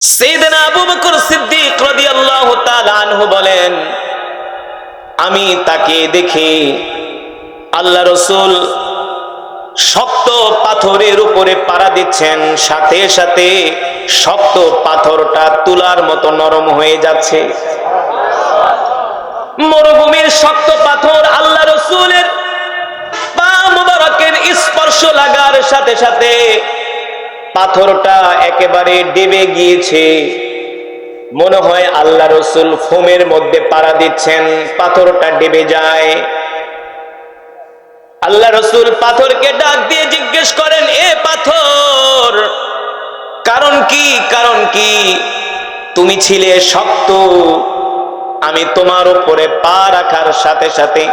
সাইয়েদনা আবু বকর সিদ্দিক রাদিয়াল্লাহু তাআলা আনহু বলেন, আমি তাকে দেখি আল্লাহ রাসূল শক্ত পাথরের উপরে পাড়া দিচ্ছেন, সাথে সাথে শক্ত পাথরটা তুলার মতো নরম হয়ে যাচ্ছে। মরুভূমির শক্ত পাথর আল্লাহ রাসূলের পা মুবারকের স্পর্শ লাগার সাথে সাথে পাথরটা একেবারে ডেবে গিয়েছে। মনে হয় আল্লাহ রাসূল ফোমের মধ্যে পাড়া দিচ্ছেন, পাথরটা ডেবে যায়। আল্লাহ রাসূল পাথরকে ডাক দিয়ে জিজ্ঞেস করেন, এ পাথর, কারণ কি? কারণ কি? তুমি ছিলে শক্ত, আমি তোমার উপরে পা রাখার সাথে সাথে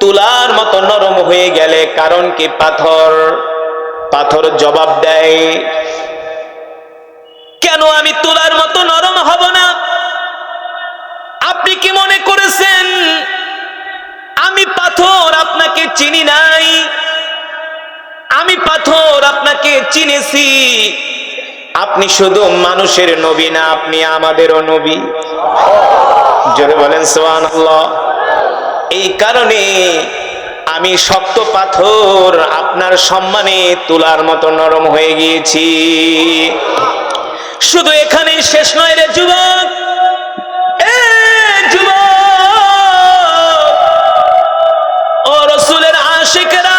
তুলার মতো নরম হয়ে গেলে কারণ কি? পাথর। পাথর জবাব দেয়, কেন আমি তুলার মতো নরম হব না? আপনি কি মনে করেছেন আমি পাথর আপনাকে চিনি নাই? আমি পাথর আপনাকে চিনেছি। আপনি শুধু মানুষের নবী না, আপনি আমাদেরও নবী। জোরে বলেন সুবহানাল্লাহ। এই কারণে আমি শক্ত পাথর আপনার সম্মানে তুলার মতো নরম হয়ে গিয়েছি। শুধু এখানেই শেষ নয় রে যুবক, এ যুবক, ও রাসূলের আশিকেরা,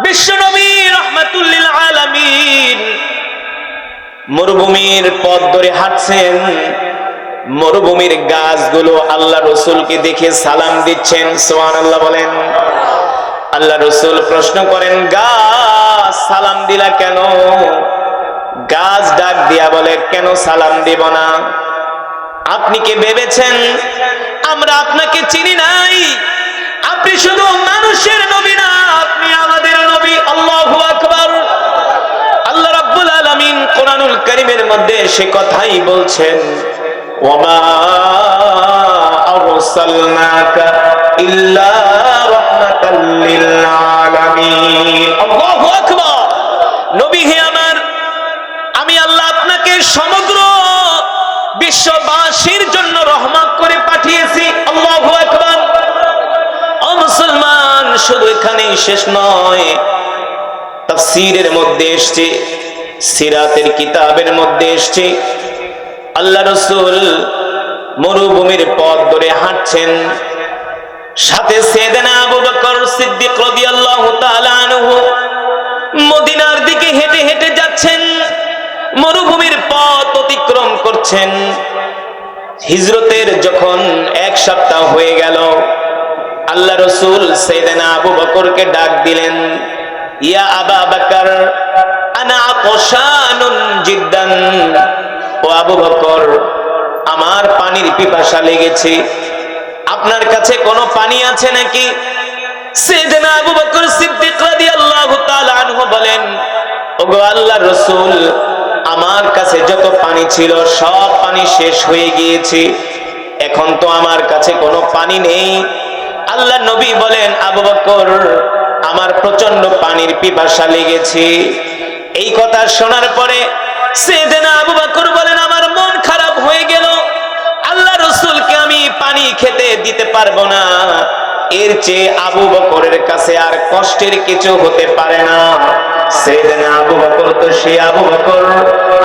বিশ্বনবী রাহমাতুল লিল আলামিন মরুভূমির পথ ধরে হাঁটছেন। মরুভূমির গাছগুলো আল্লাহ রাসূলকে দেখে সালাম দিচ্ছেন। সুবহানাল্লাহ বলেন। আল্লাহ রাসূল প্রশ্ন করেন, গাছ সালাম দিলা কেন? গাছ ডাক দিয়া বলে, কেন সালাম দিব না? আপনি কি ভেবেছেন আমরা আপনাকে চিনি নাই? আপনি শুধু মানুষের নবী না, আপনি আমাদের নবী। আল্লাহু আকবার। আল্লাহ রাব্বুল আলামিন কোরআনুল কারীমের মধ্যে সে কথাই বলছেন, ওয়ামা আরসালনাকা ইল্লা রাহমাতাল লিল আলামিন। আল্লাহু আকবার। নবী হে আমার, আমি আল্লাহ আপনাকে সমগ্র বিশ্ববাসীর জন্য রহমত করে পাঠিয়েছি। আল্লাহু আকবার। ও মুসলমান, শুধু এখানেই শেষ নয়, তাফসীরের মধ্যে এসেছে, সিরাতের কিতাবের মধ্যে এসেছে, আল্লাহ রাসূল মরুভূমির পথ ধরে হাঁটছেন, সাথে সাইয়েদনা আবু বকর সিদ্দিক রাদিয়াল্লাহু তাআলা আনহু মদিনার দিকে হেঁটে হেঁটে যাচ্ছেন, মরুভূমির পথ অতিক্রম করছেন। হিজরতের যখন 1 সপ্তাহ হয়ে গেল, আল্লাহ রাসূল সাইয়েদনা আবু বকরকে ডাক দিলেন, ইয়া আবা বকর, আনা আতশানুন জিদ্দান। ও আবু বকর, আমার পানির পিপাসা লেগেছে, আপনার কাছে কোনো পানি আছে নাকি? সাইয়েদনা আবু বকর সিদ্দিক রাদিয়াল্লাহু তাআলা আনহু বলেন, ওগো আল্লাহর রাসূল, আমার কাছে যত পানি ছিল সব পানি শেষ হয়ে গিয়েছে, এখন তো আমার কাছে কোনো পানি নেই। আল্লাহ নবী বলেন, আবু বকর, আমার প্রচন্ড পানির পিপাসা লেগেছে। এই কথা শোনার পরে সাইয়েদনা আবু বকর বলেন, আমার মন খারাপ হয়ে গেল, আল্লাহ রাসূলকে আমি পানি খেতে দিতে পারবো না। এর চেয়ে আবু বকরের কাছে আর কষ্টের কিছু হতে পারে না। সাইয়েদনা আবু বকর তো সে আবু বকর,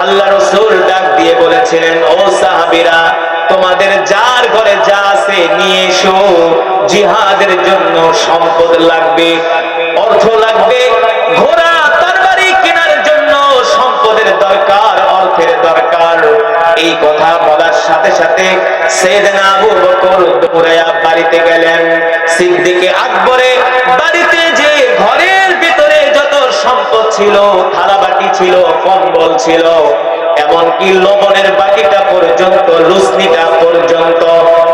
আল্লাহ রাসূল ডাক দিয়ে বলেছিলেন, ও সাহাবীরা, তোমাদের যার ঘরে যা আছে নিয়ে এসো, জিহাদের জন্য সম্পদ লাগবে, অর্থ লাগবে, ঘোড়া তরবারি কেনার জন্য সম্পদের দরকার, অর্থের দরকার। এই কথা বলার সাথে সাথে সাইয়েদনা আবু বকর দৌড়ায়া বাড়িতে গেলেন। সিদ্দিকে আকবরে বাড়িতে যে ঘরের ভিতরে যত সম্পদ ছিল, থালাবাটি ছিল, কম্বল ছিল, এমনকি লবণের বাটিটা পর্যন্ত, লুসনিটা পর্যন্ত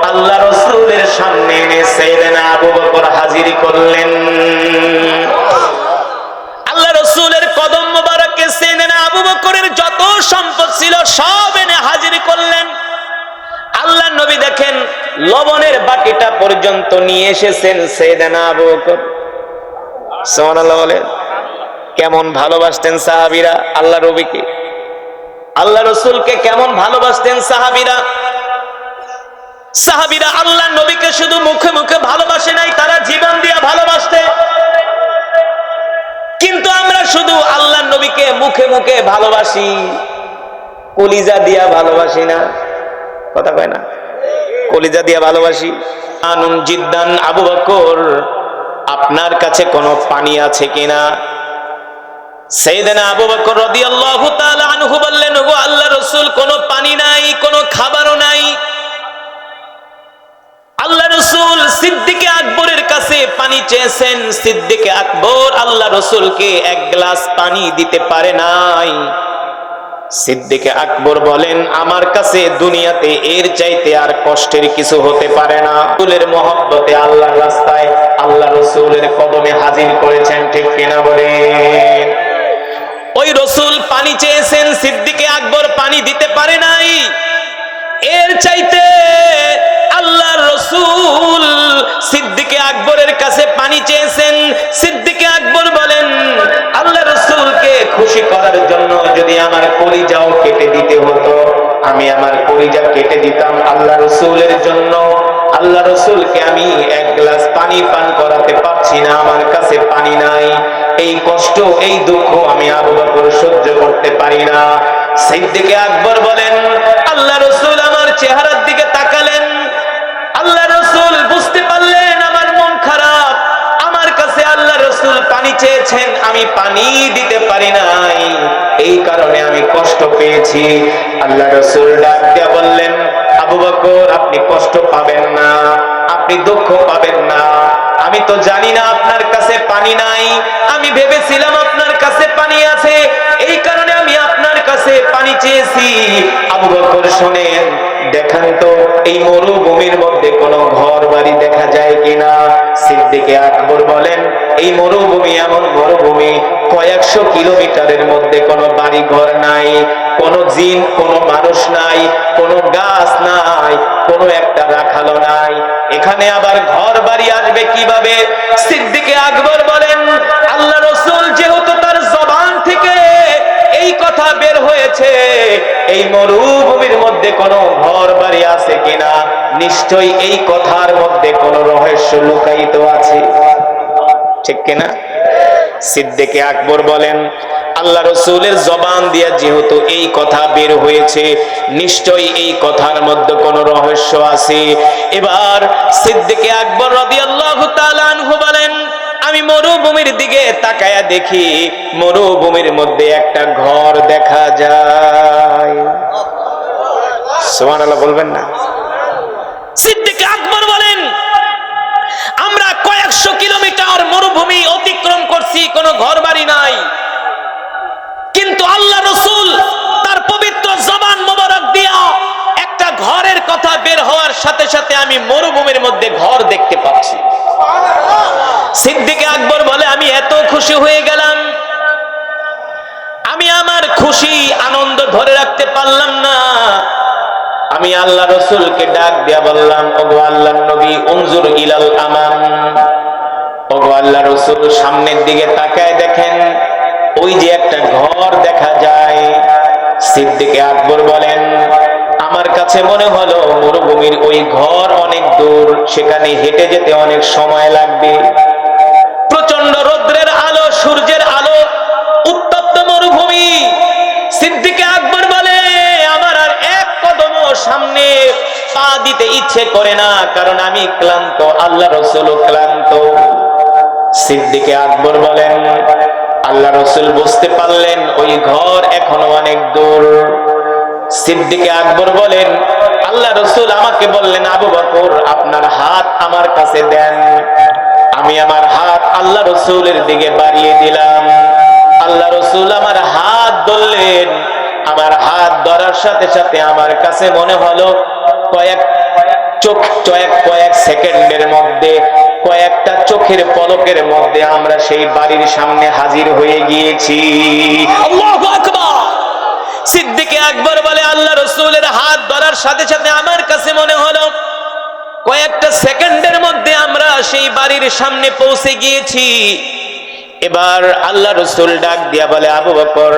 আল্লাহ রাসূলের সামনে এনে সাইয়েদনা আবু বকর হাজির করলেন। আল্লাহ রাসূলের কদম মোবারকে সাইয়েদনা আবু বকরের যত সম্পদ ছিল সব এনে হাজির করলেন। আল্লাহ নবী দেখেন লবণের বাটিটা পর্যন্ত নিয়ে এসেছেন সাইয়েদনা আবু বকর। সুবহানাল্লাহ বলেন। কেমন ভালোবাসতেন সাহাবীরা আল্লাহ নবীকে। আল্লাহ রসুলকে কেমন ভালোবাসতেন সাহাবীরা। সাহাবীরা আল্লাহ নবীকে শুধু মুখে মুখে ভালোবাসে নাই, তারা জীবন দিয়ে ভালোবাসতে। কিন্তু আমরা শুধু আল্লাহ নবীকে মুখে মুখে ভালোবাসি, কলিজা দিয়া ভালোবাসি না। কথা কয় না, কলিজা দিয়া ভালোবাসি। আনুন জিদ্দান, আবু বকর আপনার কাছে কোনো পানি আছে কিনা? সাইয়েদনা আবু বকর রাদিয়াল্লাহু তাআলা আনহু বললেন, ওগো আল্লাহর রাসূল, কোনো পানি নাই, কোনো খাবারও নাই। আল্লাহ রাসূল সিদ্দিকে আকবরের কাছে পানি চেয়েছেন। সিদ্দিকে আকবর আল্লাহ রাসূলকে এক গ্লাস পানি দিতে পারে নাই। সিদ্দিকে আকবর বলেন, আমার কাছে দুনিয়াতে এর চাইতে আর কষ্টের কিছু হতে পারে না। রাসূলের মহব্বতে আল্লাহর রাস্তায় আল্লাহ রাসূলের কদমে হাজির করেছেন, ঠিক কিনা বলেন? ওই রাসূল পানি চেয়েছেন, সিদ্দিকে আকবর পানি দিতে পারে নাই। এর চাইতে আল্লাহর রাসূল সিদ্দিকে আকবরের কাছে পানি চেয়েছেন। সিদ্দিকে আকবর বলেন, আল্লাহর রাসূলকে খুশি করার জন্য যদি আমার কলিজাও কেটে দিতে হতো, আমি আমার কলিজা কেটে দিতাম আল্লাহ রাসূলের জন্য। আল্লাহ রাসূলকে আমি এক গ্লাস পানি পান করাতে পারছি না, আমার কাছে পানি নাই। এই কষ্ট, এই দুঃখ আমি আবু বকর সহ্য করতে পারি না। সিদ্দিকে আকবর বলেন, আল্লাহ রাসূল আমার চেহারার দিকে তাকালেন। আল্লাহ রাসূল বুঝতে পারলেন আমার মন খারাপ, আমার কাছে আল্লাহ রাসূল পানি চেয়েছেন, আমি পানি দিতে পারি নাই, এই কারণে আমি কষ্ট পেয়েছি। আল্লাহ রাসূল ডাক দিয়ে বললেন, আবু বকর আপনি কষ্ট পাবেন না, আপনি দুঃখ পাবেন না। আমি তো জানি না আপনার কাছে পানি নাই, আমি ভেবেছিলাম আপনার কাছে পানি আছে, এই কারণে আমি আপনার কাছে পানি চেয়েছি। আবু বকর শুনেন, দেখেন তো এই মরুভূমির মধ্যে কোনো ঘর বাড়ি দেখা যায় কিনা? সিদ্দিকে আকবর বলেন, এই মরুভূমি এমন মরুভূমি, কয়েকশো কিলোমিটারের মধ্যে কোনো বাড়ি ঘর নাই, কোনো জিন, কোনো মানুষ নাই, কোনো গাছ নাই, কোনো একটা রাখালো নাই, এখানে আবার ঘর বাড়ি আসবে কিভাবে? সিদ্দিকে আকবর বলেন, আল্লাহ রাসূল যেহেতু তার জবান থেকে এই কথা বের হয়েছে, এই মরুভূমির মধ্যে কোনো ঘর বাড়ি আছে কিনা, নিশ্চয়ই এই কথার মধ্যে কোনো রহস্য লুকায়িত আছে, ঠিক কিনা? সিদ্দিকে আকবর বলেন, আল্লাহ রাসূলের জবান দিয়ে যেহেতু এই কথা বের হয়েছে, নিশ্চয়ই এই কথার মধ্যে কোনো রহস্য আছে। এবার সিদ্দিকে আকবর রাদিয়াল্লাহু তাআলা আনহু বলেন, আমি মরুভূমির দিকে তাকায়া দেখি মরুভূমির মধ্যে একটা ঘর দেখা যায়। সুবহানাল্লাহ বলবেন না? সিদ্দিকে আকবর বলেন, আমরা কয়েকশো কিলোমিটার মরুভূমি অতিক্রম করছি, কোনো ঘর বাড়ি নাই, কিন্তু আল্লাহ রাসূল তার পবিত্র জবান মোবারক দিয়া একটা ঘরের কথা বের হওয়ার সাথে সাথে আমি মরুভূমির মধ্যে ঘর দেখতে পাচ্ছি। সিদ্দিকে আকবর বলে, আমি এত খুশি হয়ে গেলাম, আমি আমার খুশি আনন্দ ধরে রাখতে পারলাম না। আমি আল্লাহ রাসূলকে ডাক দিয়া বললাম, ওগো আল্লাহর নবী, উনজুর ইলাল আমান, ওগো আল্লাহ রাসূল সামনের দিকে তাকায় দেখেন, ওই যে একটা ঘর দেখা যায়। সিদ্দিকে আকবর বলেন, আমার কাছে মনে হলো মরুভূমির ওই ঘর অনেক দূর, সেখানে হেঁটে যেতে অনেক সময় লাগবে। প্রচন্ড রৌদ্রের আলো, সূর্যের আলো, উত্তপ্ত মরুভূমি। সিদ্দিকে আকবর বলে, আমার আর এক কদম সামনে পা দিতে ইচ্ছে করে না, কারণ আমি ক্লান্ত, আল্লাহ রাসূলও ক্লান্ত। সিদ্দিকে আকবর বলেন, আল্লাহ রাসূল বুঝতে পারলেন ওই ঘর এখনো অনেক দূর। সিদ্দিকে আকবর বলেন, আল্লাহ রাসূল আমাকে বললেন, আবু বকর আপনার হাত আমার কাছে দেন। আমি আমার হাত আল্লাহ রাসূলের দিকে বাড়িয়ে দিলাম। আল্লাহ রাসূল আমার হাত ধরলেন। আমার হাত ধরার সাথে সাথে আমার কাছে মনে হলো কয়েক সেকেন্ডের মধ্যে, কয়েকটা চোখের পলকের মধ্যে আমরা সেই বাড়ির সামনে হাজির হয়ে গিয়েছি। আল্লাহু আকবার। সিদ্দিকে আকবর বলে, আল্লাহ রাসূলের হাত ধরার সাথে সাথে আমার কাছে মনে হলো কয়েকটা সেকেন্ডের মধ্যে আমরা সেই বাড়ির সামনে পৌঁছে গিয়েছি। এবার আল্লাহ রাসূল ডাক দিয়া বলে, আবু বকর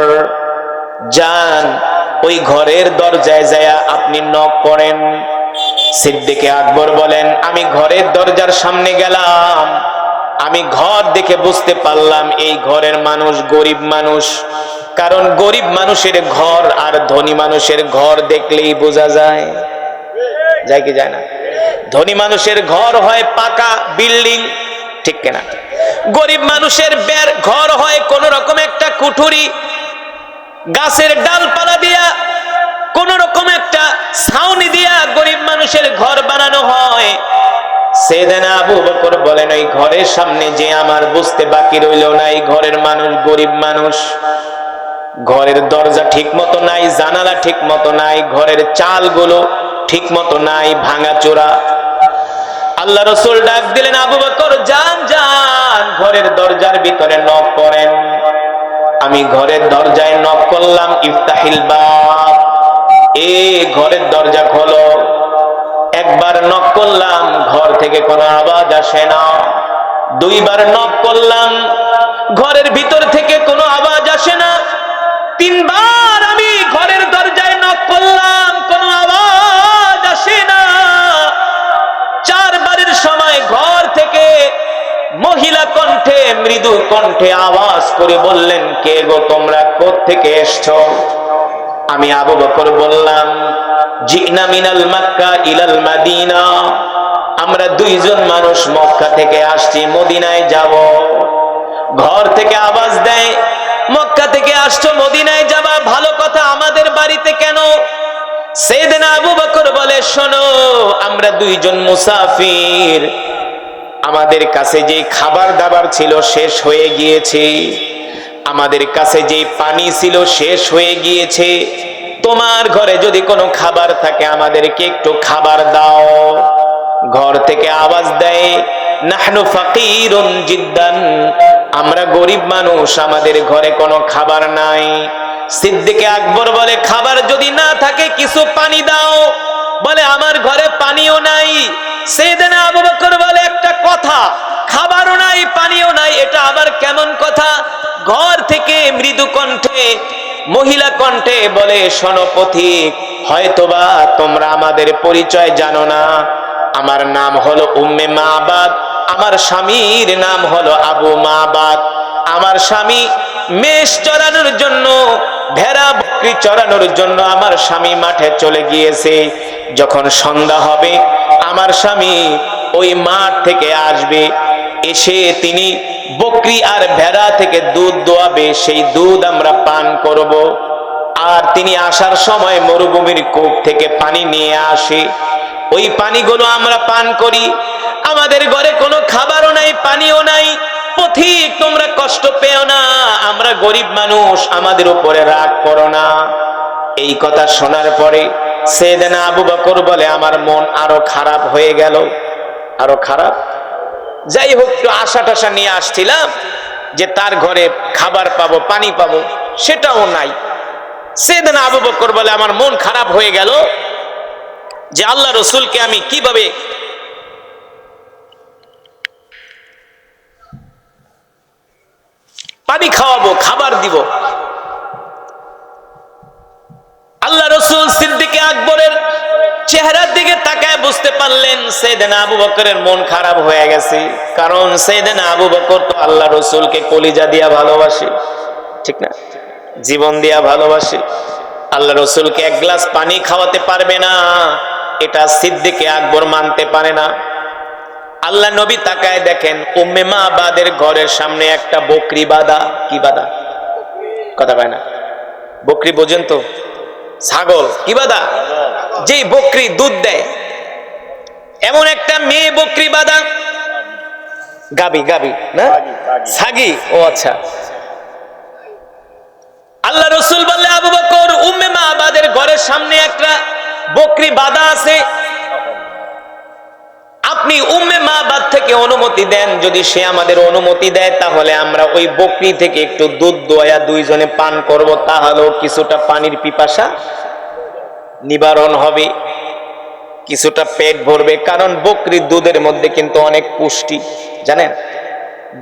যান, ওই ঘরের দরজায় যায় আপনি নক করেন। সিদ্দিকে আকবর বলেন, আমি ঘরের দরজার সামনে গেলাম, আমি ঘর দেখে বুঝতে পারলাম এই ঘরের মানুষ গরিব মানুষ। কারণ গরিব মানুষের ঘর আর ধনী মানুষের ঘর দেখলেই বোঝা যায়, যায় কি যায় না? ধনী মানুষের ঘর হয় পাকা বিল্ডিং, ঠিক কিনা? গরিব মানুষের ঘর হয় কোন রকম একটা কুঠুরি, গাছের ডালপালা দিয়া কোন রকম একটা ছাউনি দিয়া গরিব মানুষের ঘর বানানো হয়। সাইয়েদনা আবু বকর বলেন, ওই ঘরের সামনে যে আমার বুঝতে বাকি রইল না এই ঘরের মানুষ গরিব মানুষ। ঘরের দরজা ঠিক মতো নাই, জানালা ঠিক মতো নাই, ঘরের চালগুলো ঠিক মতো নাই, ভাঙাচোরা। আল্লাহ রাসূল ডাক দিলেন, আবু বকর যান যান, ঘরের দরজার ভিতরে নক করেন। আমি ঘরের দরজায় নক করলাম, ইফতাহিল বাব, এ ঘরের দরজা খোলো। একবার নক করলাম, ঘর থেকে কোনো আওয়াজ আসে না। দুইবার নক করলাম, ঘরের ভিতর থেকে কোনো আওয়াজ আসে না। তিনবার আমি ঘরের দরজায় নক করলাম, কোনো আওয়াজ আসে না। চারবারের সময় ঘর থেকে মহিলা কণ্ঠে, মৃদু কণ্ঠে আওয়াজ করে বললেন, কে গো তোমরা, কোত্থেকে এসছো? আমি আবু বকর বললাম, জিনা মিনাল মক্কা ইলাল মাদিনা, আমরা দুইজন মানুষ মক্কা থেকে আসছি, মদিনায় যাব। ঘর থেকে আওয়াজ দেয়, মক্কা থেকে আসছো, মদিনায় যাবা, ভালো কথা, আমাদের বাড়িতে কেন? সাইয়েদনা আবু বকর বলে, শোনো, আমরা দুইজন মুসাফির, আমাদের কাছে যে খাবার দাবার ছিল শেষ হয়ে গিয়েছে, আমাদের কাছে যে পানি ছিল শেষ হয়ে গিয়েছে। তোমার ঘরে যদি কোনো খাবার থাকে আমাদেরকে একটু খাবার দাও। ঘর থেকে আওয়াজ দেয়, নাহনু ফাকিরুন জিদ্দান, আমরা গরিব মানুষ, আমাদের ঘরে কোনো খাবার নাই। সিদ্দিকে আকবর বলে, খাবার যদি না থাকে কিছু পানি দাও। বলে, আমার ঘরে পানিও নাই। সাইয়েদনা আবু বকর বলে, একটা কথা, খাবারও নাই পানিও নাই, এটা আবার কেমন কথা? ঘর থেকে মৃদু কণ্ঠে, মহিলা কণ্ঠে বলে, শোনো পথিক, হয়তোবা তোমরা আমাদের পরিচয় জানো না। আমার নাম হলো উম্মে মাবাদ, আমার স্বামীর নাম হলো আবু মাবাদ। আমার স্বামী মেষ চরানোর জন্য, ভেড়া বকরি চরানোর জন্য আমার স্বামী মাঠে চলে গিয়েছে। যখন সন্ধ্যা হবে আমার স্বামী ওই মাঠ থেকে আসবে, এসে তিনি বকরি আর ভেড়া থেকে দুধ দোয়াবে, সেই দুধ আমরা পান করব। আর তিনি আসার সময় মরুভূমির কূপ থেকে পানি নিয়ে আসে, ওই পানিগুলো আমরা পান করি। আমাদের ঘরে কোনো খাবারও নাই, পানিও নাই। পথিক, তোমরা কষ্ট পেও না, আমরা গরিব মানুষ, আমাদের উপরে রাগ করো না। এই কথা শোনার পরে সাইয়েদনা আবু বকর বলে, আমার মন আরো খারাপ হয়ে গেল, আরো খারাপ। যাই হোক, একটু আশা টাশা নিয়ে আসছিলাম যে তার ঘরে খাবার পাবো, পানি পাবো, সেটাও নাই। সাইয়েদনা আবু বকর বলে, আমার মন খারাপ হয়ে গেল যে আল্লাহ রসুলকে আমি কিভাবে পানি খাওয়াবো, খাবার দিব। আল্লাহ রসুল সিদ্দিকে আকবরের চেহারার দিকে তাকায় বুঝতে পারলেন সাইয়েদনা আবু বকরের মন খারাপ হয়ে গেছে। কারণ সাইয়েদনা আবু বকর তো আল্লাহ রসুলকে কলিজা দিয়া ভালোবাসে, ঠিক না? জীবন দিয়া ভালোবাসে। আল্লাহ রসুলকে এক গ্লাস পানি খাওয়াতে পারবে না, এটা সিদ্দিকে আকবর মানতে পারে না। আল্লাহ নবী তাকায় দেখেন উম্মে মাবাদের ঘরের সামনে একটা বকরি বাঁধা। কি বাঁধা? কথা কয় না, বকরি বোঝেন তো? ছাগল। কি বাঁধা? যেই বকরি দুধ দেয়, এমন একটা মেয়ে বকরি বাঁধা। গাবি, গাবি না, ছাগি। ও আচ্ছা। আল্লাহ রসুল বললে, আবু বকর, উম্মে মাবাদের ঘরের সামনে একটা বকরি বাঁধা আছে, আপনি উম্মে মাবাদ থেকে অনুমতি দেন। যদি সে আমাদের অনুমতি দেয় তাহলে আমরা ওই বকরি থেকে একটু দুধ দোয়া দুইজনে পান করব, তাহলেও কিছুটা পানির পিপাসা নিবারণ হবে, কিছুটা পেট ভরবে। কারণ বকরির দুধের মধ্যে কিন্তু অনেক পুষ্টি, জানেন?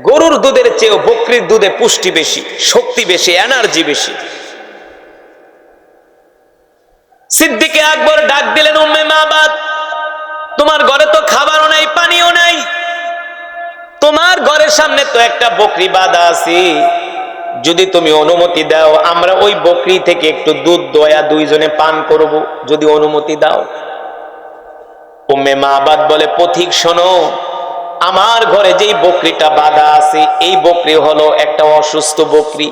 গরুর দুধের চেয়েও বকরির দুধে পুষ্টি বেশি, শক্তি বেশি, এনার্জি বেশি। সিদ্দিকে আকবর ডাক দিলেন, উম্মে মাবাদ, তোমার ঘরে তো খাবারও নাই, পানিও নাই, তোমার ঘরের সামনে তো একটা বকরি বাঁধা আছে, যদি তুমি অনুমতি দাও আমরা ওই বকরি থেকে একটু দুধ দয়া দুইজনে পান করব, যদি অনুমতি দাও। উম্মে মাবাদ বলে, পথিক শোনো, আমার ঘরে যেই বকরিটা বাঁধা আছে এই বকরি হলো একটা অসুস্থ বকরি,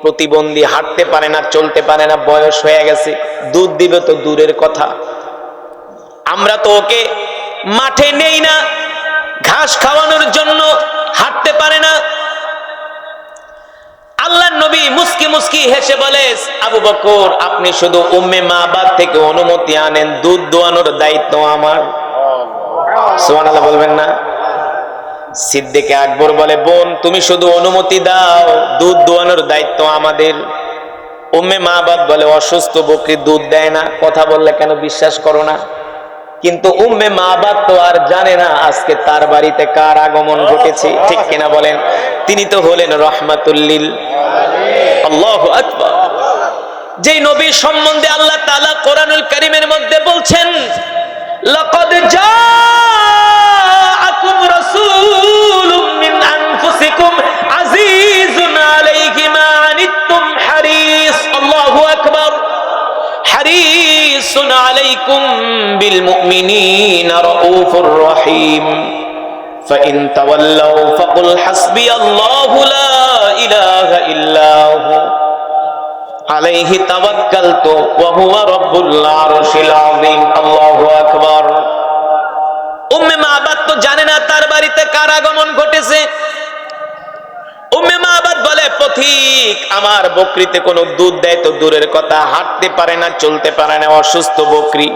প্রতিবন্ধী, হাঁটতে পারে না, চলতে পারে না, বয়স হয়ে গেছে, দুধ দিবে তো দূরের কথা, আমরা তো ওকে মাঠে নেই না ঘাস খাওয়ানোর জন্য, হাঁটতে পারে না। আল্লাহর নবী মুস্কি মুস্কি হেসে বলে, আবু বকর আপনি শুধু উম্মে মাবাদ থেকে অনুমতি আনেন, দুধ দোয়ানোর দায়িত্ব আমার। সুবহানাল্লাহ বলবেন না? সিদ্দিক আকবর বলে, বোন তুমি শুধু অনুমতি দাও, দুধ দোয়ানোর দায়িত্ব আমাদের। উম্মে মাবাদ বলে, অসুস্থ বকরি দুধ দেয় না, কথা বললে কেন বিশ্বাস করো না? কিন্তু উম্মে মাবাদ তো আর জানে না আজকে তার বাড়িতে কার আগমন ঘটেছে, ঠিক কিনা বলেন? তিনি তো হলেন রহমাতুল লিল আলামিন। আল্লাহু আকবার। যেই নবী সম্বন্ধে আল্লাহ তাআলা কোরআনুল কারীমের মধ্যে বলছেন, লাকাদ জাআকুম রাসূলুম মিন আনফুসিকুম আজিজুন আলাইহি মা আনিতুম হারিস, আল্লাহু আকবার, হারিসুন আলাইকুম বিল মুমিনিনা রাউফুর রহিম, ফাইন তাওয়াল্লাউ ফাকুল হাসবিয়াল্লাহু লা ইলাহা ইল্লা হু আলাইহি তাওয়াক্কালতু ওয়া হুয়া রাব্বুল আরশিল আযীম, আল্লাহু আকবার। উম্মে মাবাদ তো জানে না তার বাড়িতে কার আগমন ঘটেছে। উম্মে মাবাদ বলে, পথিক আমার বকরিতে কোনো দুধ দেয় তো দূরের কথা, হাঁটতে পারে না, চলতে পারে না, অসুস্থ বকরি।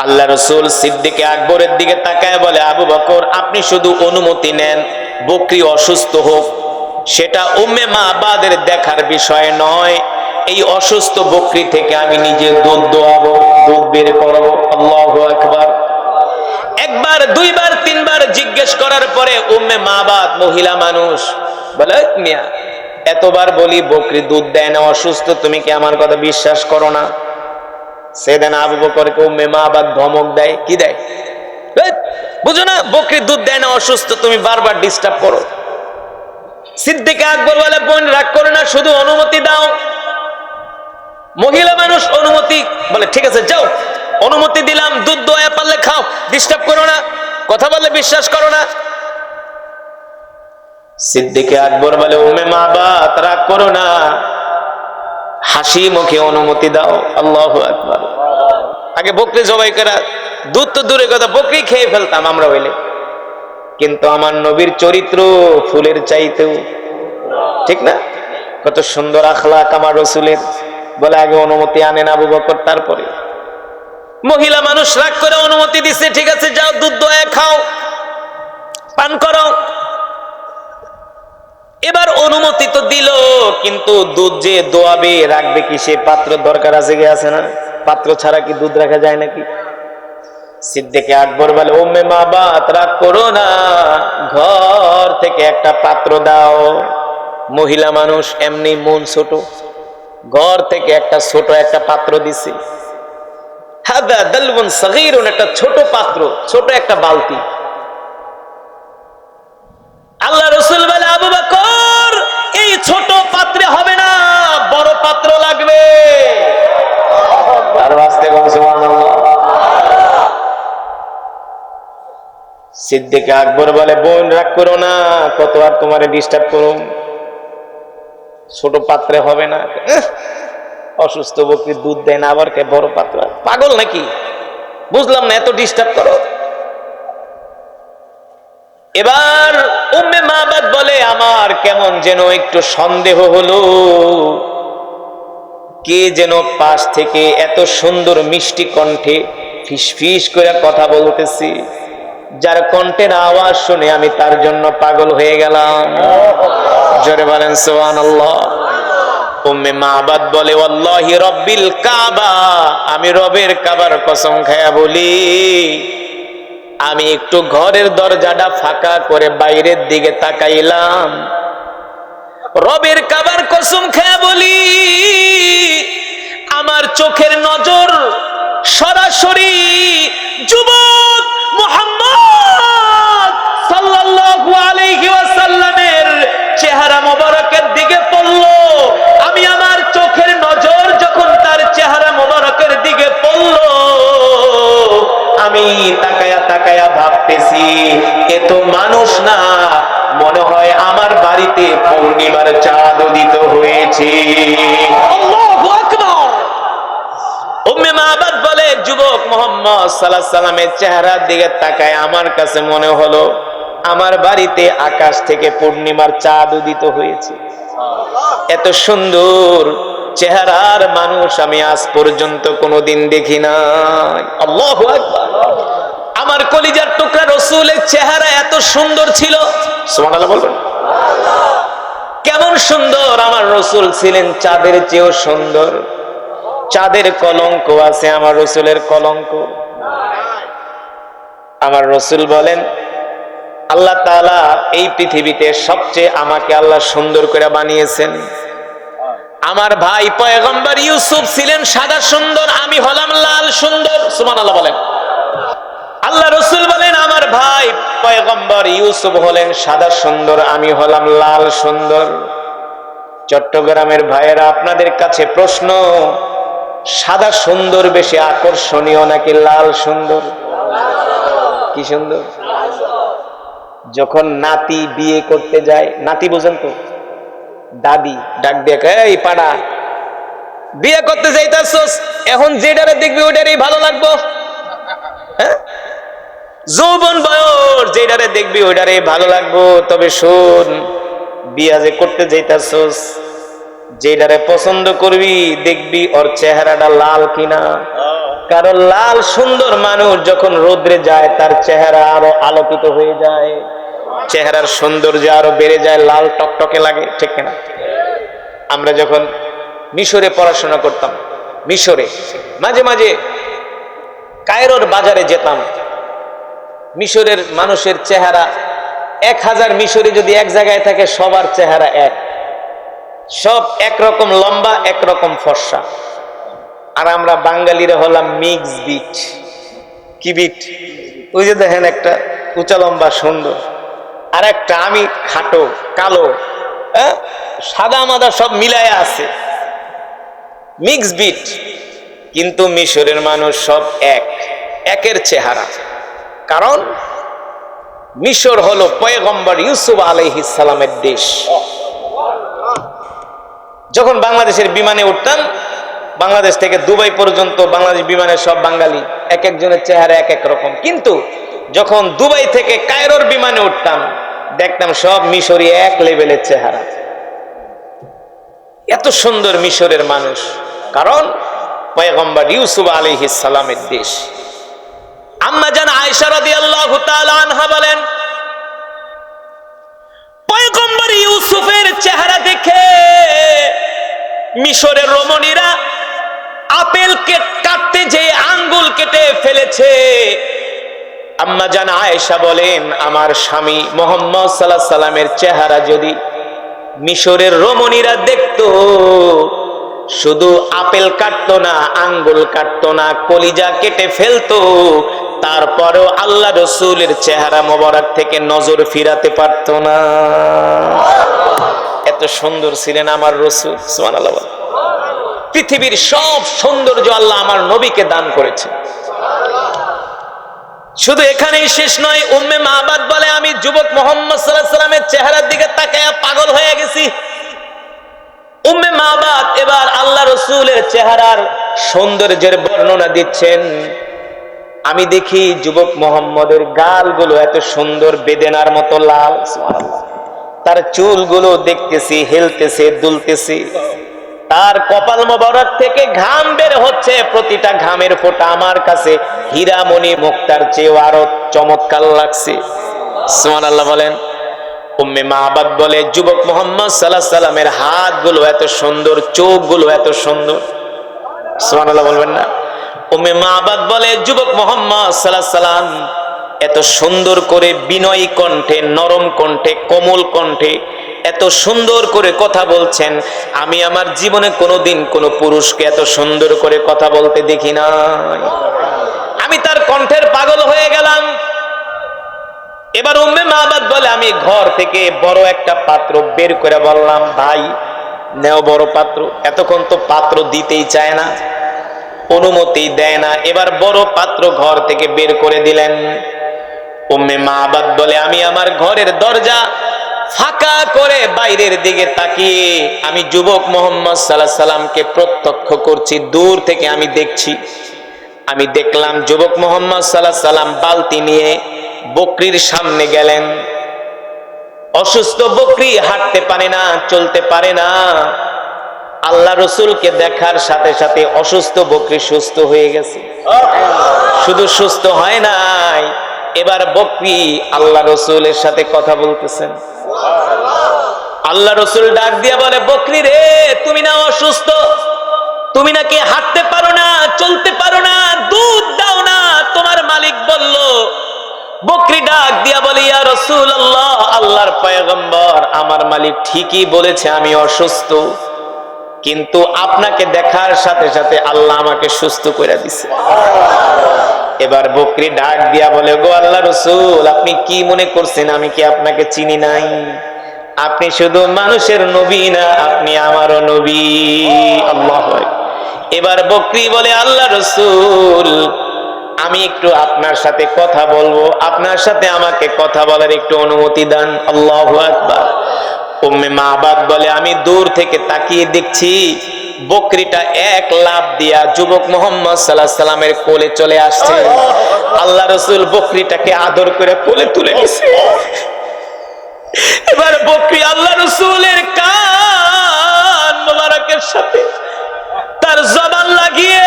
আল্লাহ রাসূল সিদ্দিক আকবরের দিকে তাকায় বলে, আবু বকর আপনি শুধু অনুমতি নেন, বকরি অসুস্থ হোক, সেটা উম্মে মাবাদের দেখার বিষয় নয়, এই অসুস্থ বকরি থেকে আমি নিজে দুধ দোয়াবো, দুধ বের করবো। আল্লাহু আকবার। একবার, দুইবার, তিনবার জিজ্ঞেস করার পরে উম্মে মাবাদ, মহিলা মানুষ, বলে, মিয়া এতবার বলি বকরি দুধ দেয় না, অসুস্থ, তুমি কি আমার কথা বিশ্বাস করো না? সেদিন আবু বকরকে উম্মে মাবাদ ধমক দেয়, কি দেয়? বুঝো না বকরি দুধ দেয় না, অসুস্থ, তুমি বারবার ডিস্টার্ব করো। সিদ্দিক আকবর বলে, বোন রাগ করো না, শুধু অনুমতি দাও। মহিলা মানুষ অনুমতি বলে, ঠিক আছে যাও, অনুমতি দিলাম, দুধ দোয়া পারলে খাও, ডিস্টার্ব করো না, কথা বললে বিশ্বাস করো না। সিদ্দিক আকবর বলে, উম্মে মাবাদ রাগ করো না, হাসি মুখে অনুমতি দাও। আল্লাহু আকবার। আগে বকরি জবাই করা, দুধ তো দূরে কথা, বকরি খেয়ে ফেলতাম আমরা হইলে, কিন্তু আমার নবীর চরিত্র ফুলের চাইতেও, ঠিক না? কত সুন্দর আখলাক আমার রাসূলের। বলে আগে অনুমতি আনেন আবু বকর, তারপরে। মহিলা মানুষ রাগ করে অনুমতি দিছে, ঠিক আছে যাও, দুধ দোয়া খাও, পান করো। এবার অনুমতি তো দিল, কিন্তু দুধ যে দোয়াবে, রাখবে কি সে পাত্র দরকার আছে, গে আছে না? পাত্র ছাড়া কি দুধ রাখা যায় নাকি? সিদ্দিক আকবর বলে, উম্মে মাবাদ রাগ করো না, ঘর থেকে একটা পাত্র দাও। মহিলা মানুষ এমনি মন ছোট, ঘর থেকে একটা ছোট একটা পাত্র দিছে। হাদা দালবুন সগীরুন, একটা ছোট পাত্র, ছোট একটা বালতি। আল্লাহ রাসূল বলে, আবু বকর এই ছোট পাত্রে হবে না, বড় পাত্র লাগবে। আর আস্তে করে সুবহানাল্লাহ। সিদ্দিক আকবর বলে, বোন রাগ করো না, কত আর তোমারে ডিস্টার্ব করুম, ছোট পাত্রে হবে না, অসুস্থ বকরি দুধ দেয় না, আবার কে বড় পাত্র, পাগল নাকি? বুঝলাম না, এত ডিস্টার্ব করো। এবার উম্মে মাবাদ বলে, আমার কেমন যেন একটু সন্দেহ হলো, কে যেন পাশ থেকে এত সুন্দর মিষ্টি কণ্ঠে ফিস ফিস করে কথা বলতেছি, যার কণ্ঠের আওয়াজ শুনে আমি তার জন্য পাগল হয়ে গেলাম। জোরে বলেন সুবহানাল্লাহ। উম্মে মাবাদ বলে, ওয়াল্লাহি রব্বিল কাবা, আমি রবের কাবার কসম খায়া বলি, আমি একটু ঘরের দরজাটা ফাঁকা করে বাইরের দিকে তাকাইলাম, রবের কাবার কসম খায়া বলি, আমার চোখের নজর সরাসরি যুবক মুহাম্মদ সাল্লাল্লাহু আলাইহি ওয়াসাল্লামের চেহারা মোবারকের দিকে পড়ল। আমি আমার চোখের নজর যখন তার চেহারা মোবারকের দিকে পড়ল, আমি তাকায়া তাকায়া ভাবতেছি, এ তো মানুষ না, মনে হয় আমার বাড়িতে পূর্ণিমার চাঁদ উদিত হয়েছে। আল্লাহু আকবার। উম্মে মাবাদ বলে, যুবক মুহাম্মদ সাল্লাল্লাহু আলাইহি সাল্লামের চেহারার দিকে তাকায় আমার কাছে মনে হলো আমার বাড়িতে আকাশ থেকে পূর্ণিমার চাঁদ উদিত হয়েছে। এত সুন্দর চেহারার মানুষ আমি আজ পর্যন্ত কোনোদিন দেখি নাই। আল্লাহু আকবার। আমার কলিজার টুকরা রাসূলের চেহারা এত সুন্দর ছিল, সুবহানাল্লাহ বলবেন। কেমন সুন্দর! আমার রাসূল ছিলেন চাঁদের চেয়েও সুন্দর। চাঁদের কলঙ্ক আছে, আমার রাসূলের কলঙ্ক। আমার রাসূল বলেন, আল্লাহ তাআলা এই পৃথিবীতে সবচেয়ে আমাকে আল্লাহ সুন্দর করে বানিয়েছেন। আমার ভাই পয়গম্বর ইউসুফ ছিলেন সাদা সুন্দর, আমি হলাম লাল সুন্দর। সুবহানাল্লাহ বলেন। আল্লাহ রাসূল বলেন, আমার ভাই পয়গম্বর ইউসুফ হলেন সাদা সুন্দর, আমি হলাম লাল সুন্দর। চট্টগ্রামের ভাইয়েরা, আপনাদের কাছে প্রশ্ন, সাদা সুন্দর বেশি আকর্ষণীয় নাকি লাল সুন্দর? কি সুন্দর? যখন নাতি বিয়ে করতে যায়, নাতি বোঝেন তো, দাদি ডাক দিয়ে কয়, এই পাড়া বিয়ে করতে যাইতাছস, এখন যেটারে দেখবি ওইটারই ভালো লাগবো। হ্যাঁ, যৌবন বয়স, যেটারে দেখবি ওইটারে ভালো লাগবো। তবে শোন, বিয়া যে করতে যাইতাছস, যেটারে পছন্দ করবি দেখবি ওর চেহারাটা লাল কিনা। কারণ লাল সুন্দর মানুষ যখন রোদ্রে যায় তার চেহারা আরো আলোকিত হয়ে যায়, চেহারার সৌন্দর্য আরো বেড়ে যায়, লাল টকটকে লাগে, ঠিক কিনা? আমরা যখন মিশরে পড়াশোনা করতাম, মিশরে মাঝে মাঝে কায়রোর বাজারে যেতাম, মিশরের মানুষের চেহারা 1000 মিশরি যদি এক জায়গায় থাকে, সবার চেহারা এক, সব একরকম লম্বা, একরকম ফর্সা। আর আমরা বাঙালিরা হলাম মিক্স বিট। কি বিট? ওই যে দেখেন, একটা উঁচা লম্বা সুন্দর, আর একটা আমি খাটো কালো, সাদা মাদা সব মিলায়া আছে, মিক্স বিট। কিন্তু মিশরের মানুষ সব এক, একের চেহারা। কারণ মিশর হলো পয়গম্বর ইউসুফ আলাইহিস সালামের দেশ। যখন বাংলাদেশের বিমানে উঠতাম, বাংলাদেশ থেকে দুবাই পর্যন্ত বাংলাদেশ বিমানে সব বাঙালি, এক একজনের চেহারা এক এক রকম। কিন্তু যখন দুবাই থেকে কায়রোর বিমানে উঠতাম, দেখতাম সব মিশরি এক লেভেলের চেহারা। এত সুন্দর মিশরের মানুষ, কারণ পয়গম্বর ইউসুফ আলাইহিস সালামের দেশ। আম্মা জান আয়েশা রাদিয়াল্লাহু তাআলা আনহা বলেন, পয়গম্বর ইউসুফের চেহারা দেখে মিশরের রমণীরা আপেল কাটতে যে আঙ্গুল কেটে ফেলেছে। আম্মা জান আয়েশা বলেন, আমার স্বামী মুহাম্মদ সাল্লাল্লাহু আলাইহি সাল্লামের চেহারা যদি মিশরের রমণীরা দেখতো, শুধু আপেল কাটতো না, আঙ্গুল কাটতো না, কলিজা কেটে ফেলতো, তারপরেও আল্লাহ রাসূলের চেহারা মোবারক থেকে নজর ফিরাতে পারতো না। এত সুন্দর ছিলেন আমার রাসূল। সুবহানাল্লাহ। পৃথিবীর সব সৌন্দর্য আল্লাহ আমার নবীকে দান করেছে। শুধু এখানেই শেষ নয়, উম্মে মাবাদ বলে, আমি যুবক মুহাম্মদ সাল্লাল্লাহু আলাইহি সাল্লামের চেহারার দিকে তাকায়া পাগল হয়ে গেছি। উম্মে মাবাদ এবার আল্লাহ রাসূলের চেহারার সৌন্দর্যের বর্ণনা দিচ্ছেন। আমি দেখি যুবক মুহাম্মদের গালগুলো এত সুন্দর, বেদেনার মতো লাল। সুবহানাল্লাহ। তার চুলগুলো দেখতেছি হেলতেছে, দুলতেছে। তার কপাল মোবারক থেকে ঘাম বের হচ্ছে, প্রতিটা ঘামের ফোঁটা আমার কাছে হীরামণি মুক্তার চেয়েও আরো চমৎকার লাগছে। সুবহানাল্লাহ বলেন। উম্মে মাবাদ বলে, যুবক মুহাম্মদ সাল্লাল্লাহু আলাইহি সাল্লামের হাতগুলো এত সুন্দর, চোখগুলো এত সুন্দর। সুবহানাল্লাহ বলবেন না? উম্মে মাবাদ বলে, যুবক মুহাম্মদ সাল্লাল্লাহু আলাইহি সাল্লাম এত সুন্দর করে বিনয়ী কণ্ঠে, নরম কণ্ঠে, কোমল কণ্ঠে এত এত সুন্দর করে কথা বলছেন, আমি আমার জীবনে কোনোদিন কোনো পুরুষকে এত সুন্দর করে কথা বলতে দেখি নাই। আমি তার কণ্ঠের পাগল হয়ে গেলাম। এবার উম্মে মাবাদ বলে, আমি ঘর থেকে বড় একটা পাত্র বের করে বললাম, ভাই নেও বড় পাত্র। এতক্ষণ তো পাত্র দিতেই চায় না, অনুমতি দেয় না। এবার বড় পাত্র ঘর থেকে বের করে দিলেন। উম্মে মাবাদ বলে, আমি আমার ঘরের দরজা ফাঁকা করে বাইরের দিকে তাকিয়ে আমি যুবক মুহাম্মদ সাল্লাল্লাহু আলাইহি সাল্লামকে প্রত্যক্ষ করছি। দূর থেকে আমি দেখছি। আমি দেখলাম যুবক মুহাম্মদ সাল্লাল্লাহু আলাইহি সাল্লাম বালতি নিয়ে বকরির সামনে গেলেন। অসুস্থ বকরি, হাঁটতে পারে না, চলতে পারে না। আল্লাহ রসুলকে দেখার সাথে সাথে অসুস্থ বকরি সুস্থ হয়ে গেছে। শুধু সুস্থ হয় নাই, এবার বকরি আল্লাহ রসুলের সাথে কথা বলতেছেন। আল্লাহ রসুল ডাক দিয়া বলে, বকরি রে, তুমি না অসুস্থ, তুমি নাকি হাঁটতে পারো না, চলতে পারো না, দুধ দাও না, তোমার মালিক বলল। বকরি ডাক দিয়া বলে, ইয়া রাসূলুল্লাহ, আল্লাহর পয়গম্বর, আমার মালিক ঠিকই বলেছে আমি অসুস্থ, কিন্তু আপনাকে দেখার সাথে সাথে আল্লাহ আমাকে সুস্থ করে দিছে। এবার বকরি ডাক দিয়া বলে, গো আল্লাহ রসুল, আপনি কি মনে করছেন আমি কি আপনাকে চিনি নাই? আপনি শুধু মানুষের নবী না, আপনি আমারও নবী। আল্লাহু আকবার। এবার বকরি বলে, আল্লাহ রসুল, আমি একটু আপনার সাথে কথা বলবো, আপনার সাথে আমাকে কথা বলার একটু অনুমতি দেন। আল্লাহু আকবার। উম্মে মাবাদ বলে, আমি দূর থেকে তাকিয়ে দেখছি বকরিটা এক লাফ দিয়া যুবক মুহাম্মদ সাল্লাল্লাহু আলাইহি সাল্লামের কোলে চলে আসছে। আল্লাহ রাসূল বকরিটাকে আদর করে কোলে তুলে নিছে। এবার বকরি আল্লাহ রাসূলের কান মোবারকের সাথে তার জবান লাগিয়ে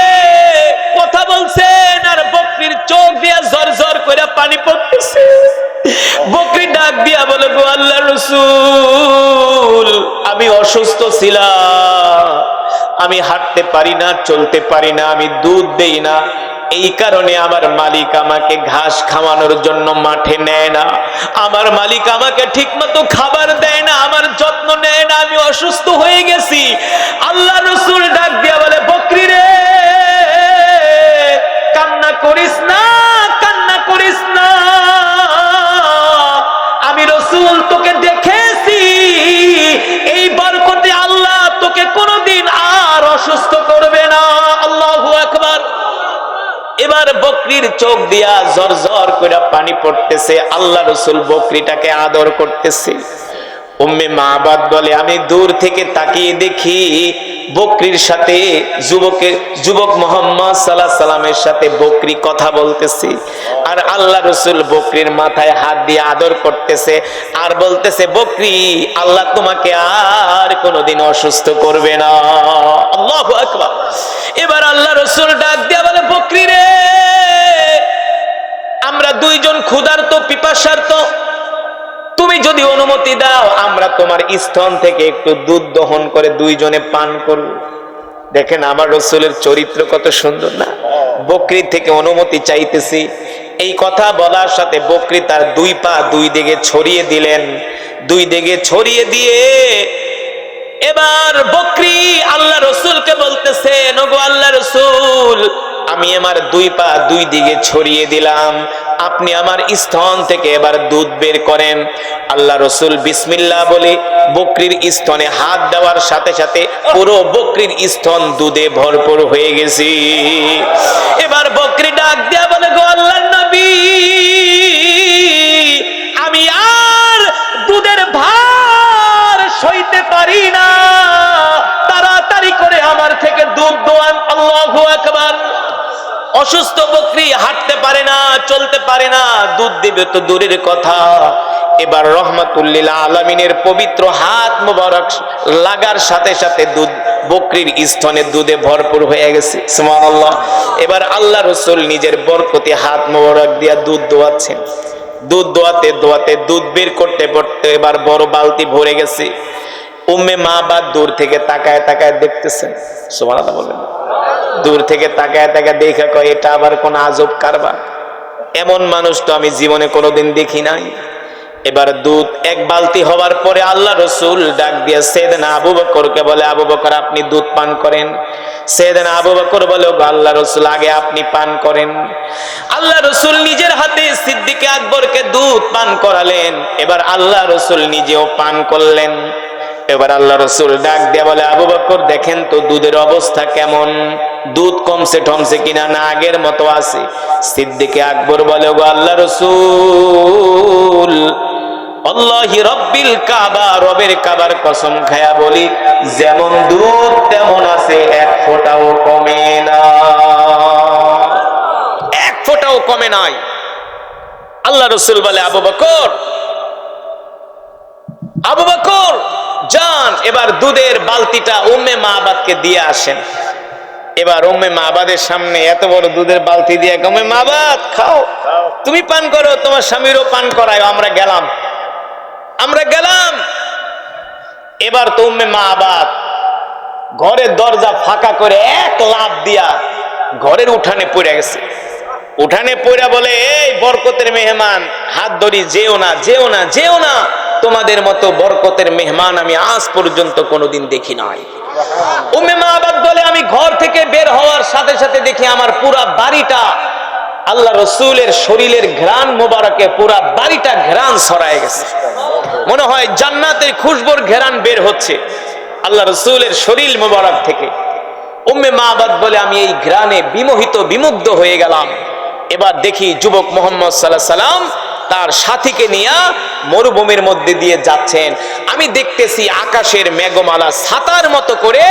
কথা বলছেন, আর বকরির চোখ দিয়া ঝরঝর করে পানি পড়তেছে। বকরি ডাক দিয়া বলে, গো আল্লাহর রাসূল, আমি অসুস্থ ছিলাম, আমি হাঁটতে পারি না, চলতে পারি না, আমি দুধ দেই না, এই কারণে আমার মালিক আমাকে ঘাস খাওয়ানোর জন্য মাঠে নেয় না, আমার মালিক আমাকে ঠিকমতো খাবার দেয় না, আমার যত্ন নেয় না, আমি অসুস্থ হয়ে গেছি। আল্লাহ রাসূল ডাক দিয়া বলে, বকরি রে, কান্না করিস না, কান্না করিস না, আমি রাসূল তোকে দেখেছি, এই বরকতে আল্লাহ তোকে কোনোদিন আর অসুস্থ করবে না। আল্লাহু আকবার। এবার বকরির চোখ দিয়া ঝরঝর করে পানি পড়তেছে। আল্লাহ রাসূল বকরিটাকে আদর করতেছে। উম্মে মাবাদ বলে, আমি দূর থেকে তাকিয়ে দেখি বকরির সাথে যুবক মুহাম্মদ সাল্লাল্লাহু আলাইহি সাল্লামের সাথে বকরি কথা বলতেছে, আর আল্লাহ রাসূল বকরির মাথায় হাত দিয়ে আদর করতেছে আর বলতেছে, বকরি, আল্লাহ তোমাকে আর কোনোদিন অসুস্থ করবে না। আল্লাহু আকবার। এবার আল্লাহ রাসূল ডাক দিয়ে বলে, বকরি রে, আমরা দুইজন ক্ষুধার্ত, পিপাসার্ত, তুমি যদি অনুমতি দাও আমরা তোমার স্তন থেকে একটু দুধ দহন করে দুইজনে পান করব। দেখেন আমার রাসূলের চরিত্র কত সুন্দর না। বকরি থেকে অনুমতি চাইতেছি, এই কথা বলার সাথে বকরি তার দুই পা দুই দিকে ছড়িয়ে দিলেন। দুই দিকে ছড়িয়ে দিয়ে এবার বকরি আল্লাহ রাসূলকে বলতেছে, ওগো আল্লাহ রাসূল, আমি আমার দুই পা দুই দিকে ছড়িয়ে দিলাম, আপনি আমার স্তন থেকে এবার দুধ বের করেন। আল্লাহ রাসূল বিসমিল্লাহ বলে বকরির স্তনে হাত দেওয়ার সাথে সাথে পুরো বকরির স্তন দুধে ভরপুর হয়ে গেছে। এবার বকরি ডাক দিয়া বলে, গো আল্লাহর নবী, আমি আর দুধের ভার সইতে পারি না, তাড়াতাড়ি করে আমার থেকে দুধ দোয়ান। আল্লাহু আকবার। অসুস্থ বকরি হাঁটতে পারে না, চলতে পারে না, দুধ দেবে তো দূরের কথা, এবার রহমাতুল লিল আলামিনের পবিত্র হাত মোবারক লাগার সাথে সাথে দুধ বকরির স্তনে দুধে ভরপুর হয়ে গেছে। সুবহানাল্লাহ। এবার আল্লাহ রাসূল নিজের বরকতি হাত মোবারক দিয়া দুধ দোয়াচ্ছেন। দুধ দোয়াতে দোয়াতে দুধ বের করতে করতে এবার বড় বালতি ভরে গেছে। উম্মে মাবাদ দূর থেকে তাকায় তাকায় দেখতেছেন। সুবহানাল্লাহ বলেন। দূর থেকে তাকায় তাকায় দেখা কয়, এটা আবার কোন আজব কারবার, এমন মানুষ তো আমি জীবনে কোনোদিন দেখি নাই। এবার দুধ এক বালতি হওয়ার পরে আল্লাহ রসুল ডাক দিয়ে সাইয়েদনা আবু বকরকে বলে, আবু বকর আপনি দুধ পান করেন। সাইয়েদনা আবু বকর বলে, আল্লাহ রসুল আগে আপনি পান করেন। আল্লাহ রসুল নিজের হাতে সিদ্দিক আকবরকে দুধ পান করালেন। এবার আল্লাহ রসুল নিজেও পান করলেন। এবার আল্লাহ রসুল ডাক দিয়ে বলে, আবু বকর দেখেন তো দুধের অবস্থা কেমন, দুধ কমছে টমছে কিনা, না আগের মতো আছে? সিদ্দিক আকবর বলে, গো আল্লাহ রসুল, আল্লাহি রব্বিল কাবা, রবের কাবার কসম খায়া বলি, যেমন দুধ তেমন আছে, এক ফোঁটাও কমে না, এক ফোঁটাও কমে নাই। আল্লাহ রসুল বলে, আবু বকর, আবু বকর যান, এবার দুধের বালতিটা উম্মে মাবাদকে দিয়ে আসেন। এবার উম্মে মাবাদের সামনে এত বড় দুধের বালতি দিয়ে, উম্মে মাবাদ খাও, তুমি পান করো, তোমার স্বামীরও পান করায়, আমরা গেলাম। এবার তো উম্মে মাবাদ ঘরের দরজা ফাঁকা করে এক লাফ দিয়া ঘরের উঠানে পড়ে গেছে। উঠানে পড়া বলে, এই বরকতের মেহমান, হাত ধরি, যেও না, যেও না, যেও না, তোমাদের মতো বরকতের মেহমান আমি আজ পর্যন্ত কোনোদিন দেখি নাই। উম্মে মাবাদ বলে, আমি ঘর থেকে বের হওয়ার সাথে সাথে দেখি আমার পুরা বাড়িটা আল্লাহ রসুলের শরীরের ঘ্রাণ মোবারকে, পুরা বাড়িটা ঘ্রাণ ছড়ায় গেছে, মনে হয় জান্নাতের খুশবুর ঘ্রাণ বের হচ্ছে আল্লাহ রসুলের শরীর মোবারক থেকে। উম্মে মাবাদ বলে, আমি এই ঘ্রাণে বিমোহিত, বিমুগ্ধ হয়ে গেলাম। এবার দেখি যুবক মুহাম্মদ সাল্লাল্লাহু আলাইহি সাল্লাম তার সাথীকে নিয়ে মরুভূমির মধ্যে দিয়ে যাচ্ছেন। আমি দেখতেছি আকাশের মেঘমালা ছাতার মতো করে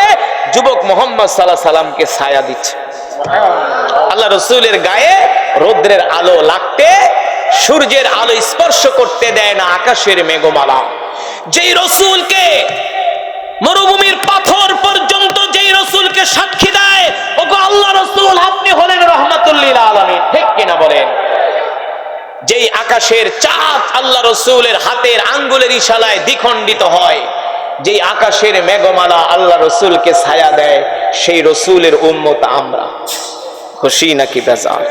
যুবক মুহাম্মদ সাল্লাল্লাহু আলাইহি সাল্লামকে ছায়া দিচ্ছে। আল্লাহ রসুলের গায়ে রৌদ্রের আলো লাগতে, সূর্যের আলো স্পর্শ করতে দেয় না আকাশের মেঘমালা। যেই রসুলকে মরুভূমির পাথর পর্যন্ত, যেই রসুলকে সাক্ষী দেয়, ওগো আল্লাহ রসুল আপনি হলেন রহমাতুল লিল আলামিন, ঠিক কিনা বলেন? যেই আকাশের চাঁদ আল্লাহ রসুলের হাতের আঙ্গুলের ইশারায় দ্বিখণ্ডিত হয়, যেই আকাশের মেঘমালা আল্লাহ রসুলকে ছায়া দেয়, সেই রসুলের উম্মত আমরা। খুশি নাকি বেজার?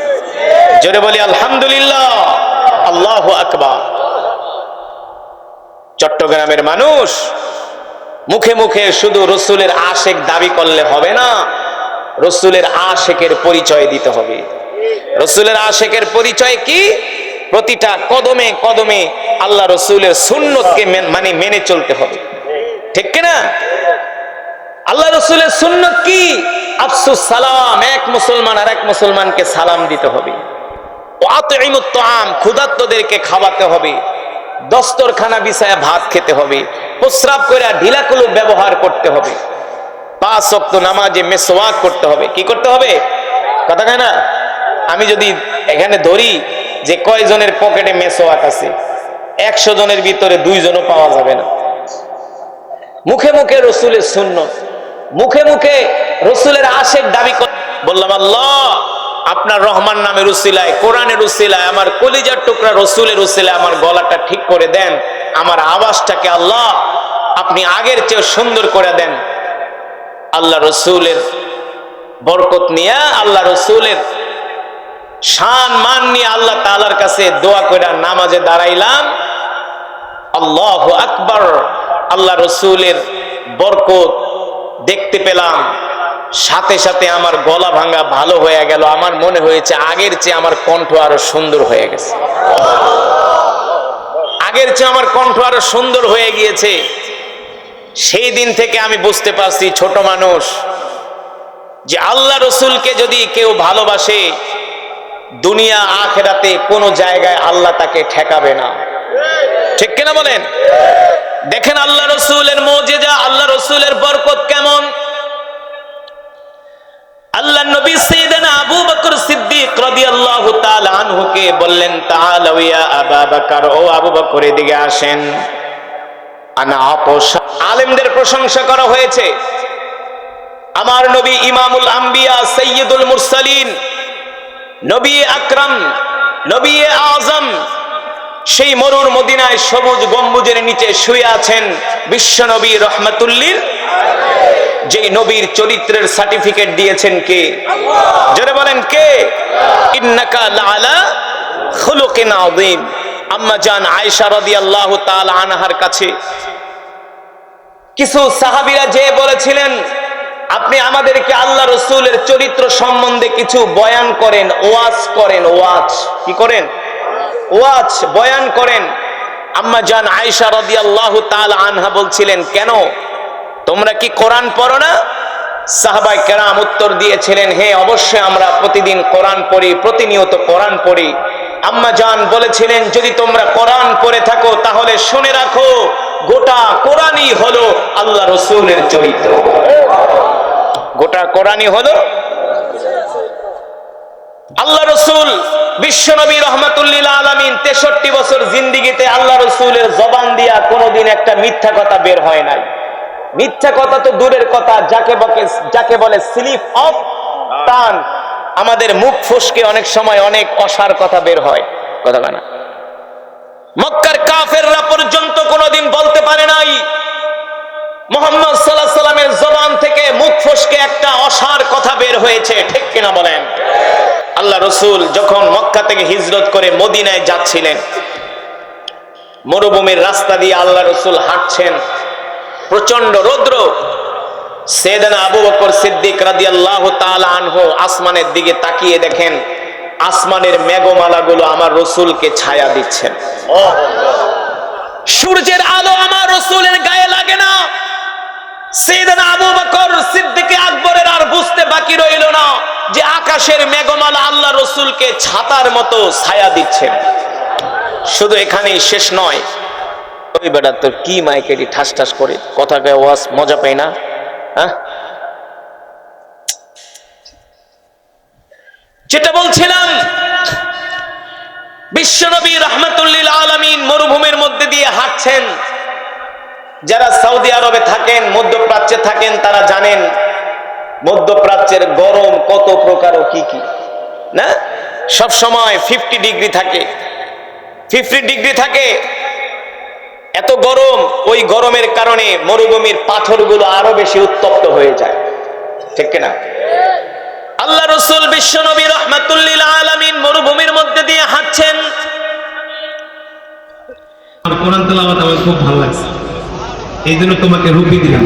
জোরে বলি আলহামদুলিল্লাহ, আল্লাহু আকবার। চট্টগ্রামের মানুষ মুখে মুখে শুধু রসুলের আশেক দাবি করলে হবে না, রসুলের আশেকের পরিচয় দিতে হবে। রসুলের আশেকের পরিচয় কি? প্রতিটা কদমে কদমে আল্লাহ রসুলের সুন্নতকে মানে মেনে চলতে হবে, ঠিক কিনা? আল্লাহ রসুলের সুন্নত কি? আফসুস সালাম, এক মুসলমান আর এক মুসলমানকে সালাম দিতে হবে। ওয়াতিমুত তাআম, ক্ষুধার্তদেরকে খাওয়াতে হবে। দস্তরখানা বিছায়া ভাত খেতে হবে। প্রস্রাব করে ঢিলাকুলু ব্যবহার করতে হবে। 5 ওয়াক্ত নামাজে মেসওয়াক করতে হবে। কি করতে হবে? কথা কয় না? আমি যদি এখানে ধরি যে কয়জনের পকেটে মেসওয়াক আছে, 100 জনের ভিতরে 2 জনও পাওয়া যাবে না। মুখে মুখে রসুলের সুন্নত, মুখে মুখে রসুলের আশেক দাবি করে। বললাম, আল্লাহ আপনার রহমান নামের উসিলায়, কোরআনের উসিলায়, আমার কলিজার টুকরা রসুলের উসিলায় আমার গলাটা ঠিক করে দেন, আমার আওয়াজটাকে আল্লাহ আপনি আগের চেয়ে সুন্দর করে দেন। আল্লাহ রসুলের বরকত নিয়ে, আল্লাহ রসুলের শান মান নিয়ে আল্লাহ তাআলার কাছে দোয়া করে নামাজে দাঁড়াইলাম। আল্লাহু আকবার, আল্লাহ রসুলের বরকত দেখতে পেলাম। সাথে সাথে আমার গলা ভাঙা ভালো হয়ে গেল। আমার মনে হয়েছে আগের চেয়ে আমার কণ্ঠ আরো সুন্দর হয়ে গেছে, আগের চেয়ে আমার কণ্ঠ আরো সুন্দর হয়ে গিয়েছে। সেই দিন থেকে আমি বুঝতে পারছি, ছোট মানুষ, যে আল্লাহ রসুলকে যদি কেউ ভালোবাসে, দুনিয়া আখিরাতে কোনো জায়গায় আল্লাহ তাকে ঠেকাবে না, ঠিক কিনা বলেন? দেখেন আল্লাহ রসুলের মুজিজা, আল্লাহ রসুলের বরকত কেমন। আল্লাহ নবী সাইয়েদনা আবু বকর সিদ্দিক রাদিয়াল্লাহু তাআলা আনহুকে বললেন, তাআলা ইয়া আবু বকর, ও আবু বকর এদিকে আসেন। আনা আতশ। আলেমদের প্রশংসা করা হয়েছে। আমার নবী ইমামুল আম্বিয়া, সাইয়্যিদুল মুরসালিন, নবী আকরাম, নবী আযম, সেই মরুর মদিনায় সবুজ গম্বুজের নিচে শুয়ে আছেন বিশ্ব নবী রহমাতুল লিল। যে নবীর চরিত্রের সার্টিফিকেট দিয়েছেন কে? জোরে বলেন কে? ইন্নাকা লাআলা খুলুকিন আযীম। আম্মা জান আয়েশা রাদিয়াল্লাহু তাআলা আনহার কাছে কিছু সাহাবীরা যে বলেছিলেন, আপনি আমাদেরকে আল্লাহ রাসূলের চরিত্র সম্বন্ধে কিছু বয়ান করেন, ওয়াজ করেন। ওয়াজ কি করেন? ওয়াজ বয়ান করেন। আম্মা জান আয়েশা রাদিয়াল্লাহু তাআলা আনহা বলছিলেন, কেন তোমরা কি কোরআন পড়ো না? সাহাবায়ে কেরাম উত্তর দিয়েছিলেন, হ্যাঁ অবশ্যই আমরা প্রতিদিন কোরআন পড়ি, প্রতিনিয়ত কোরআন পড়ি। আম্মা জান বলেছিলেন, যদি তোমরা কোরআন পড়ে থাকো তাহলে শুনে রাখো, গোটা কোরআনই হলো আল্লাহ রাসূলের চরিত্র। গোটা কোরআনই হলো আল্লাহ রাসূল বিশ্বনবী রাহমাতুল লিল আলামিন 63 বছর জিন্দেগিতে আল্লাহ রাসূলের জবান দিয়া কোনোদিন একটা মিথ্যা কথা বের হয় নাই। মিথ্যা কথা তো দূরের কথা, যাকে বলে স্লিপ অফ টাং। আমাদের মুখ ফসকে অনেক সময় অনেক অসার কথা বের হয়, কথা না। মক্কার কাফেররা পর্যন্ত কোনোদিন বলতে পারে নাই মুহাম্মদ সাল্লাল্লাহু আলাইহি সাল্লামের জবান থেকে মুখ ফসকে একটা অসার কথা বের হয়েছে, ঠিক কিনা বলেন? আল্লাহ রাসূল যখন মক্কা থেকে হিজরত করে মদিনায় যাচ্ছিলেন, মরুভূমির রাস্তা দিয়ে আল্লাহ রাসূল হাঁটছেন, প্রচন্ড রৌদ্র। সাইয়েদনা আবু বকর সিদ্দিক রাদিয়াল্লাহু তাআলা আনহু আসমানের দিকে তাকিয়ে দেখেন আসমানের মেঘমালাগুলো আমার রাসূলকে ছায়া দিচ্ছেন। সূর্যের আলো আমার রাসূলের গায়ে লাগে না। সাইয়েদনা আবু বকর সিদ্দিক আকবরের আর বুঝতে বাকি রইল না যে আকাশের মেঘমালা আল্লাহ রাসূলকে ছাতার মতো ছায়া দিচ্ছেন। শুধু এখানেই শেষ নয়, ওই বেটা তোর কি মাইকেরি ঠাস ঠাস করে কথা কয়ে ওয়াজ মজা পাই না? যেটা বলছিলাম, বিশ্বনবী রাহমাতুল লিল আলামিন মরুভূমির মধ্যে দিয়ে হাঁটছেন। যারা সৌদি আরবে থাকেন, মধ্যপ্রাচ্যে থাকেন, তারা জানেন মধ্যপ্রাচ্যের গরম কত প্রকার ও কি কি না। সব সময় 50 ডিগ্রি থাকে, 50 ডিগ্রি থাকে। এত গরম, ওই গরমের কারণে মরুভূমির পাথরগুলো আরো বেশি উত্তপ্ত হয়ে যায়, ঠিক কিনা? আল্লাহ রাসূল বিশ্বনবী রাহমাতুল লিল আলামিন মরুভূমির মধ্যে দিয়ে হাঁটছেন। কোরআন তেলাওয়াত আমার খুব ভালো লাগছে, এই জন্য তোমাকে রূপী দিলাম।